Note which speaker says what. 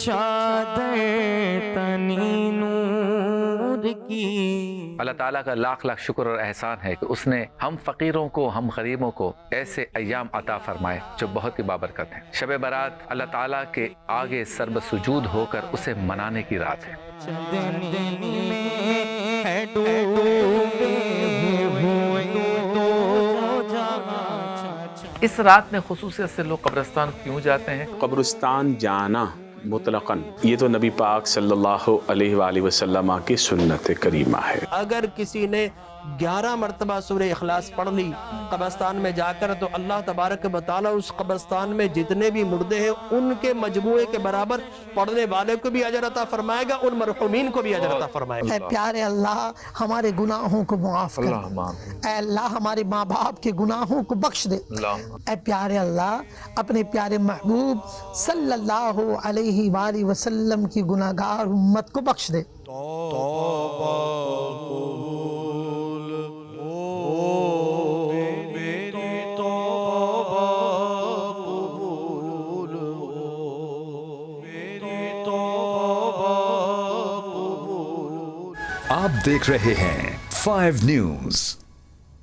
Speaker 1: چادر تنی نور کی۔
Speaker 2: اللہ تعالیٰ کا لاکھ لاکھ شکر اور احسان ہے کہ اس نے ہم فقیروں کو، ہم غریبوں کو ایسے ایام عطا فرمائے جو بہت ہی بابرکت ہیں۔ شب برات اللہ تعالیٰ کے آگے سرب سجود ہو کر اسے منانے کی رات ہے۔
Speaker 1: چندنی میں ہے ڈوبے ہوئے دو جہاں۔
Speaker 2: اس رات میں خصوصیت سے لوگ قبرستان کیوں جاتے ہیں؟
Speaker 3: قبرستان جانا مطلقاً یہ تو نبی پاک صلی اللہ علیہ وآلہ وسلم کی سنت کریمہ ہے۔
Speaker 4: اگر کسی نے 11 مرتبہ سورہ اخلاص پڑھ لی قبرستان میں جا کر، تو اللہ تبارک و تعالیٰ اس قبرستان میں جتنے بھی مردے ہیں ان کے مجموعے کے برابر پڑھنے والے کو بھی اجر عطا فرمائے گا، ان مرحومین کو بھی اجر عطا فرمائے گا۔
Speaker 5: اے پیارے اللہ ہمارے گناہوں کو معاف کر، اے اللہ ہمارے ماں باپ کے گناہوں کو بخش دے، اے پیارے اللہ اپنے پیارے محبوب صلی اللہ علیہ وآلہ وسلم کی گناہگار امت کو بخش دے۔
Speaker 6: آپ دیکھ رہے ہیں 5 نیوز۔